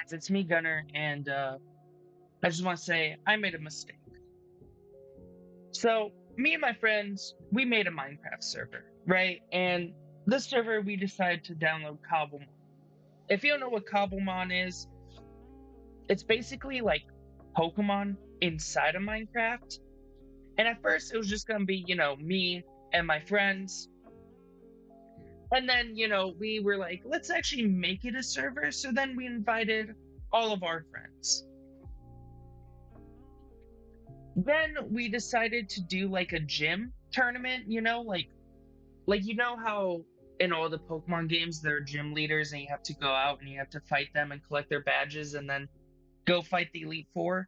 guys, it's me, Gunner, and I just want to say I made a mistake. So, me and my friends, we made a Minecraft server, right? And this server, we decided to download Cobblemon. If you don't know what Cobblemon is, it's basically like Pokemon inside of Minecraft. And at first, it was just going to be, me and my friends. And then, we were like, let's actually make it a server. So then we invited all of our friends. Then we decided to do like a gym tournament, like how in all the Pokemon games there are gym leaders and you have to go out and you have to fight them and collect their badges and then go fight the Elite Four.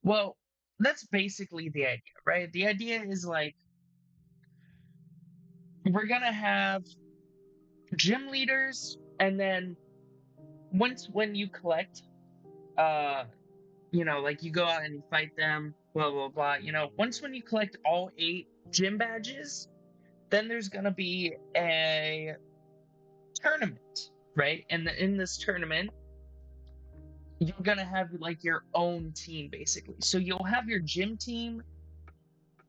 Well, that's basically the idea, right? The idea is like we're gonna have gym leaders, and then when you collect, uh, like you go out and you fight them, blah blah blah. Once when you collect all 8 gym badges, then there's gonna be a tournament, right? And in this tournament, you're gonna have like your own team basically. So you'll have your gym team,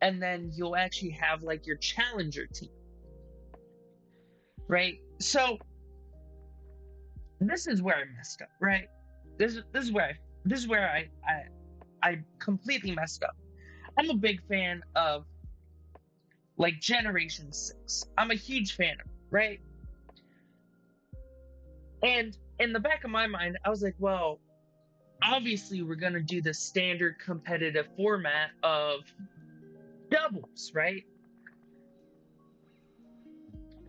and then you'll actually have like your challenger team, right? So this is where I messed up, right? This is where I completely messed up. I'm a big fan of like Generation 6. I'm a huge fan of it, right? And in the back of my mind, I was like, well, obviously we're going to do the standard competitive format of doubles, right?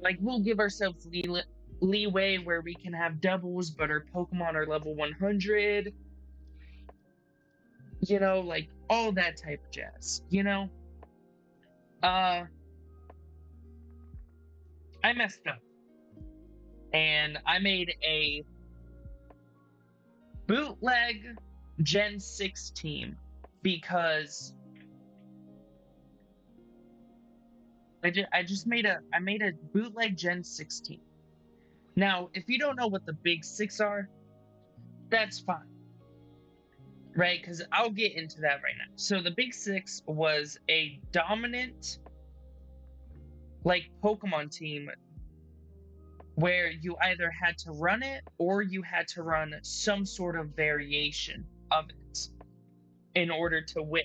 Like we'll give ourselves leeway where we can have doubles, but our Pokemon are level 100, like all that type of jazz, Uh, I messed up and I made a bootleg Gen 6 team because I made a bootleg Gen 6 team. Now, if you don't know what the big 6 are, that's fine. Right? Because I'll get into that right now. So the big 6 was a dominant like Pokemon team where you either had to run it or you had to run some sort of variation of it in order to win.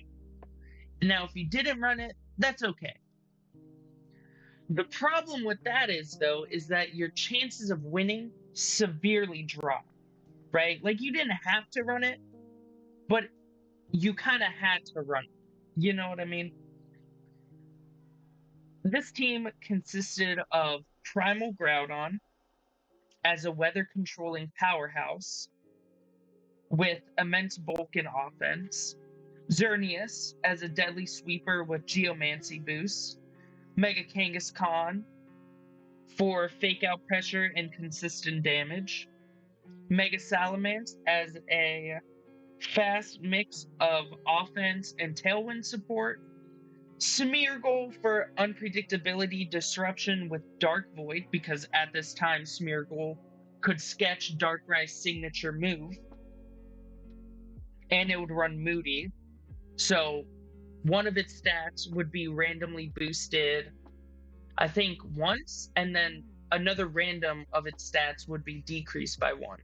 Now, if you didn't run it, that's okay. The problem with that is, though, is that your chances of winning severely drop, right? Like, you didn't have to run it, but you kind of had to run it. You know what I mean? This team consisted of Primal Groudon as a weather controlling powerhouse with immense bulk and offense, Xerneas as a deadly sweeper with Geomancy boost, Mega Kangaskhan for fake out pressure and consistent damage, Mega Salamence as a fast mix of offense and tailwind support, Smeargle for unpredictability disruption with Dark Void, because at this time Smeargle could sketch Darkrai's signature move, and it would run Moody. So one of its stats would be randomly boosted, I think once, and then another random of its stats would be decreased by 1.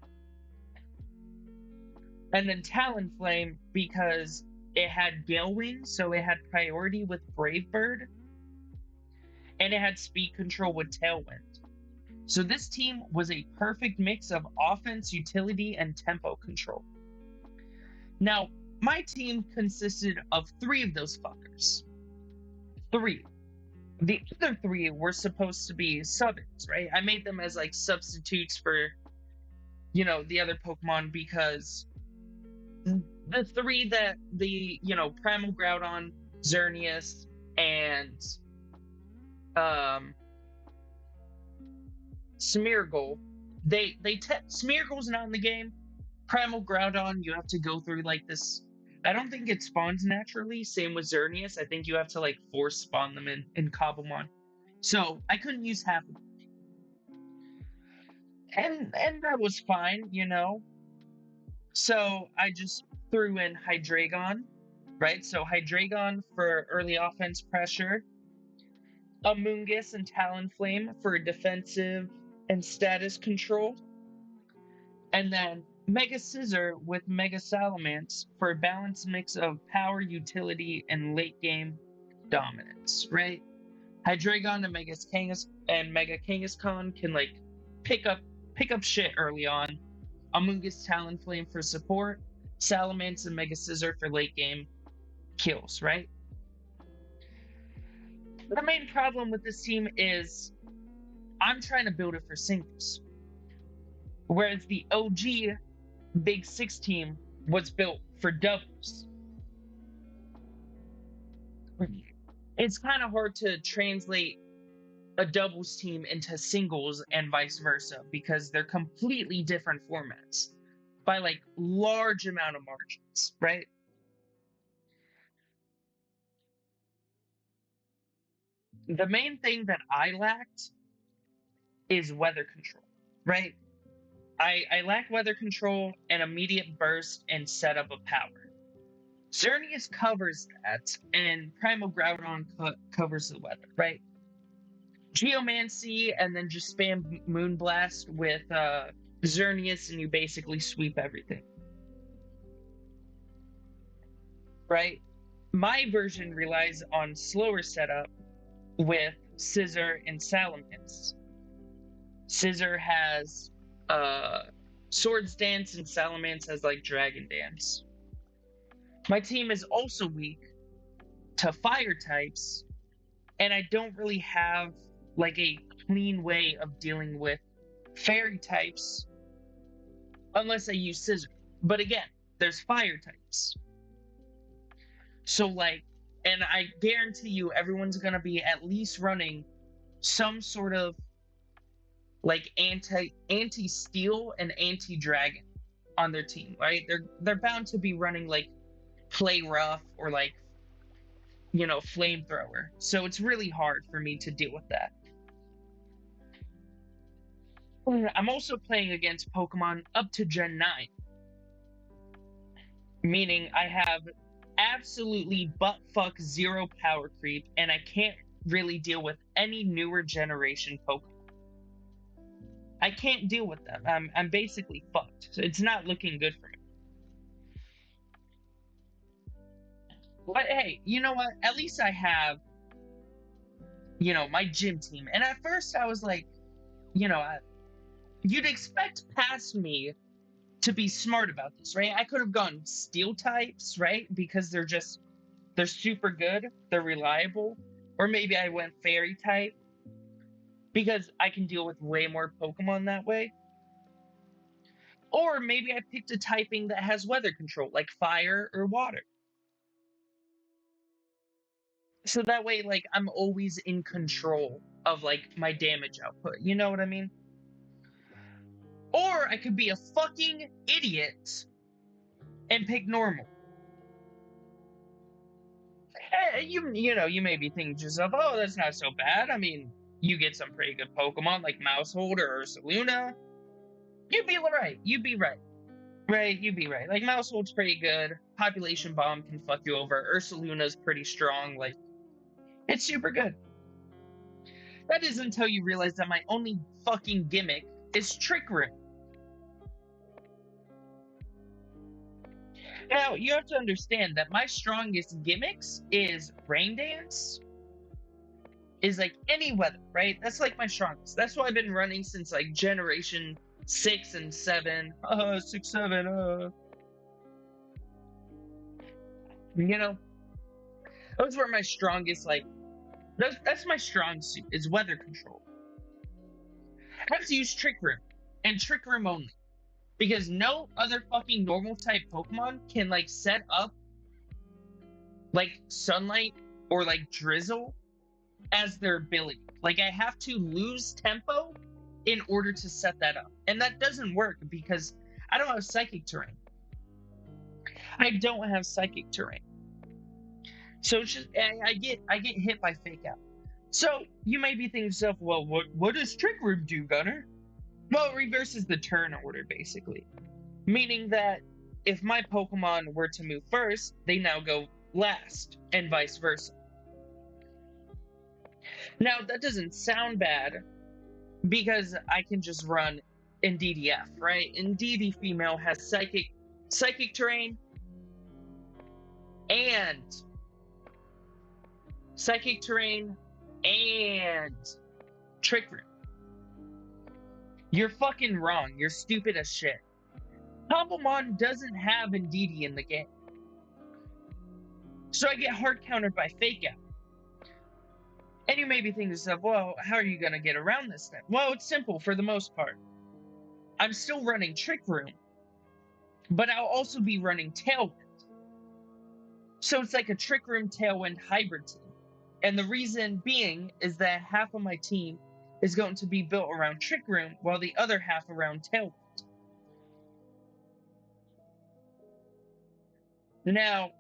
And then Talonflame, because it had Gale Wing, so it had priority with Brave Bird, and it had speed control with Tailwind. So this team was a perfect mix of offense, utility, and tempo control. Now, my team consisted of 3 of those fuckers. 3. The other 3 were supposed to be subbins, right? I made them as like substitutes for, the other Pokemon, because the 3 that Primal Groudon, Xerneas, and Smeargle, Smeargle's not in the game. Primal Groudon, you have to go through like this. I don't think it spawns naturally. Same with Xerneas. I think you have to like force spawn them in Cobblemon. So I couldn't use half of them. And that was fine, So I just threw in Hydreigon, right? So Hydreigon for early offense pressure, Amoonguss and Talonflame for defensive and status control, and then Mega Scissor with Mega Salamence for a balanced mix of power, utility, and late game dominance, right? Hydreigon and Mega Kangaskhan can like pick up pick up shit early on. Amoonguss Talonflame for support, Salamence and Mega Scissor for late game kills, right? The main problem with this team is I'm trying to build it for singles. Whereas the OG Big Six team was built for doubles. It's kind of hard to translate a doubles team into singles and vice versa because they're completely different formats by like large amount of margins, right? The main thing that I lacked is weather control, right? I lack weather control and immediate burst and setup of power. Xerneas covers that, and Primal Groudon covers the weather, right? Geomancy, and then just spam Moonblast with Xerneas, and you basically sweep everything, right? My version relies on slower setup with Scissor and Salamence. Scissor has Swords Dance, and Salamence has like Dragon Dance. My team is also weak to fire types, and I don't really have like a clean way of dealing with fairy types unless I use Scissor. But again, there's fire types. So like, and I guarantee you everyone's gonna be at least running some sort of like anti steel and anti dragon on their team, right? They're bound to be running like play rough or like flamethrower. So it's really hard for me to deal with that. I'm also playing against Pokemon up to Gen 9, meaning I have absolutely buttfuck zero power creep, and I can't really deal with any newer generation Pokemon. I can't deal with them. I'm basically fucked. So it's not looking good for me. But hey, you know what? At least I have, my gym team. And at first I was like, you'd expect past me to be smart about this, right? I could have gone steel types, right? Because they're super good, they're reliable. Or maybe I went fairy type because I can deal with way more Pokemon that way. Or maybe I picked a typing that has weather control, like fire or water. So that way, like, I'm always in control of, like, my damage output. You know what I mean? Or I could be a fucking idiot and pick normal. You may be thinking to yourself, oh, that's not so bad. I mean, you get some pretty good Pokemon like Mousehold or Ursaluna. You'd be right. You'd be right. Right, you'd be right. Like, Mousehold's pretty good. Population Bomb can fuck you over. Ursaluna's pretty strong. Like, it's super good. That is until you realize that my only fucking gimmick is Trick Room. Now, you have to understand that my strongest gimmicks is Rain Dance, is like any weather, right? That's like my strongest. That's what I've been running since like generation 6 and 7. 6, 7, those were my strongest, like, that's my strong suit, is weather control. I have to use Trick Room, and Trick Room only. Because no other fucking normal type Pokemon can like set up like Sunlight or like Drizzle as their ability. Like, I have to lose tempo in order to set that up. And that doesn't work because I don't have Psychic Terrain. I don't have Psychic Terrain. So it's just I get hit by Fake Out. So you may be thinking to yourself, well, what does Trick Room do, Gunner? Well, it reverses the turn order, basically. Meaning that if my Pokemon were to move first, they now go last, and vice versa. Now, that doesn't sound bad because I can just run in DDF, right? And DD female has psychic terrain and psychic terrain and trick room. You're fucking wrong. You're stupid as shit. Combomon doesn't have Indeedee in the game. So I get hard countered by Fake Out. And you may be thinking to yourself, well, how are you going to get around this then? Well, it's simple for the most part. I'm still running Trick Room, but I'll also be running Tailwind. So it's like a Trick Room Tailwind hybrid team. And the reason being is that half of my team is going to be built around Trick Room, while the other half around Tailwind. Now,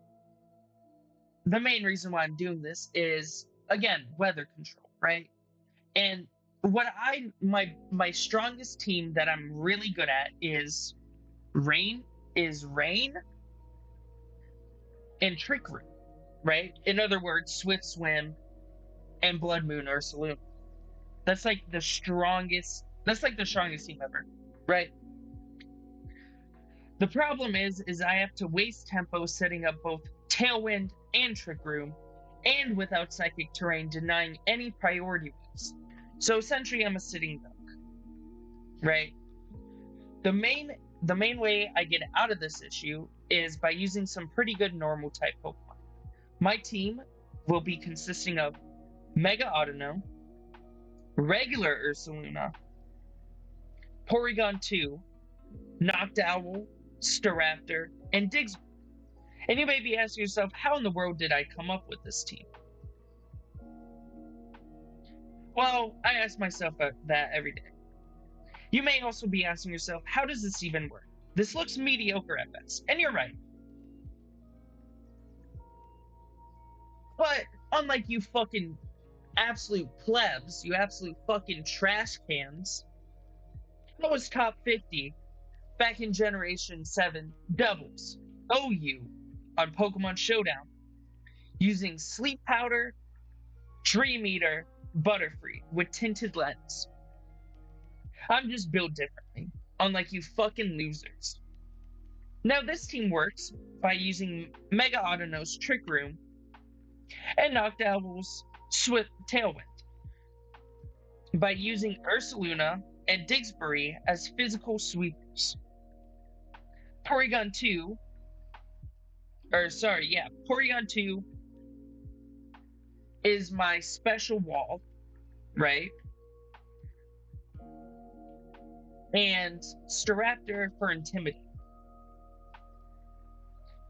the main reason why I'm doing this is, again, weather control, right? And what my strongest team that I'm really good at is Rain and Trick Room, right? In other words, Swift Swim and Blood Moon Ursaluna. That's like the strongest team ever, right? The problem is I have to waste tempo setting up both Tailwind and Trick Room, and without Psychic Terrain denying any priority moves. So essentially I'm a sitting duck, right? The main way I get out of this issue is by using some pretty good normal type Pokemon. My team will be consisting of Mega Audino, regular Ursaluna, Porygon 2, Noctowl, Staraptor, and Diggs. And you may be asking yourself, how in the world did I come up with this team? Well, I ask myself that every day. You may also be asking yourself, how does this even work? This looks mediocre at best, and you're right. But unlike you fucking absolute plebs, you absolute fucking trash cans, I was top 50 back in Generation 7 doubles OU on Pokemon Showdown using Sleep Powder, Dream Eater, Butterfree with tinted lens. I'm just built differently, unlike you fucking losers. Now this team works by using Mega Audino's Trick Room and Noctowl's Swift Tailwind, by using Ursaluna and Diggsbury as physical sweepers. Porygon 2 is my special wall, right? And Staraptor for Intimidate.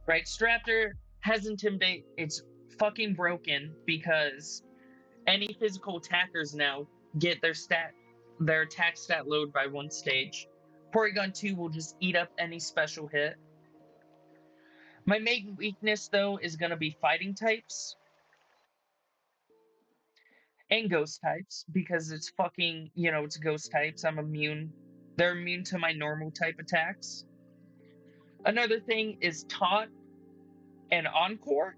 Right? Staraptor has Intimidate. It's fucking broken because any physical attackers now get their attack stat load by one stage. Porygon 2 will just eat up any special hit. My main weakness, though, is going to be fighting types and ghost types, because it's fucking, it's ghost types. I'm immune. They're immune to my normal type attacks. Another thing is Taunt and Encore,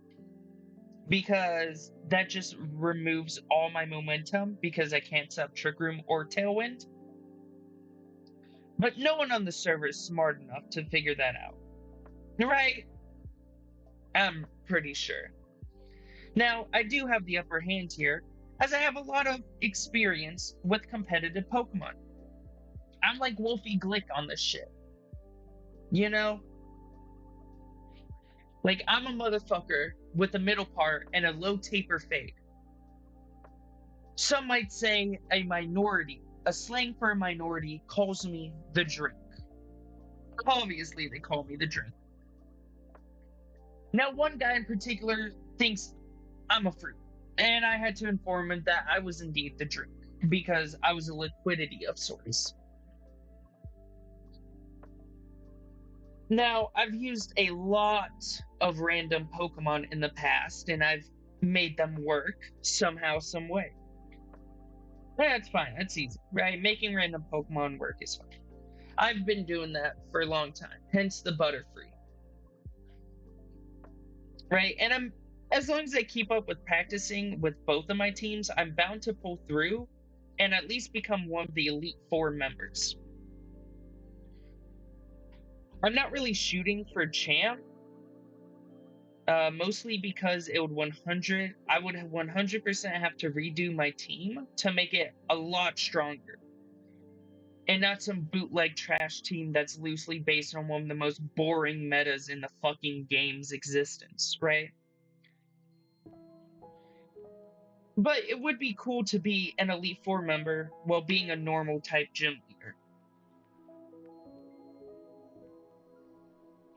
because that just removes all my momentum because I can't set up Trick Room or Tailwind. But no one on the server is smart enough to figure that out. Right? I'm pretty sure. Now, I do have the upper hand here, as I have a lot of experience with competitive Pokemon. I'm like Wolfie Glick on this shit. Like, I'm a motherfucker with a middle part and a low taper fade. Some might say a slang for a minority calls me the drink. Obviously, they call me the drink. Now, one guy in particular thinks I'm a fruit, and I had to inform him that I was indeed the drink, because I was a liquidity of sorts. Now, I've used a lot of random Pokemon in the past, and I've made them work somehow, some way. That's fine, that's easy, right? Making random Pokemon work is fine. I've been doing that for a long time, hence the Butterfree. right? And I'm as long as I keep up with practicing with both of my teams, I'm bound to pull through and at least become one of the Elite Four members. I'm not really shooting for champ, mostly because it would 100. I would 100% have to redo my team to make it a lot stronger, and not some bootleg trash team that's loosely based on one of the most boring metas in the fucking game's existence, right? But it would be cool to be an Elite Four member while being a normal type gym leader.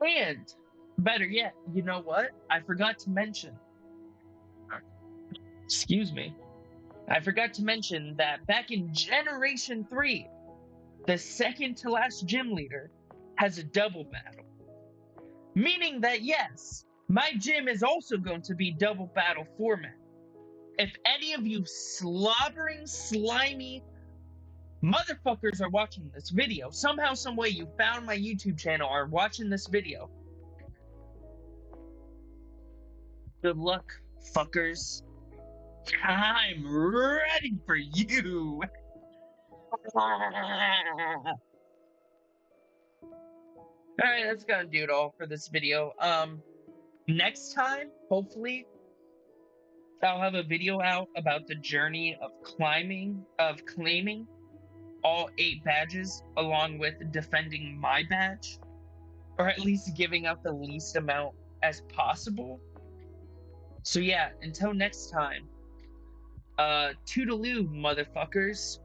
And better yet, you know what? I forgot to mention. Excuse me. I forgot to mention that back in Generation 3, the second to last gym leader has a double battle. Meaning that, yes, my gym is also going to be double battle format. If any of you slobbering, slimy motherfuckers are watching this video, somehow, some way you found my YouTube channel, are watching this video, good luck, fuckers. I'm ready for you. Alright, that's gonna do it all for this video. Next time, hopefully, I'll have a video out about the journey of claiming all 8 badges, along with defending my badge, or at least giving out the least amount as possible. So yeah, until next time, toodaloo, motherfuckers.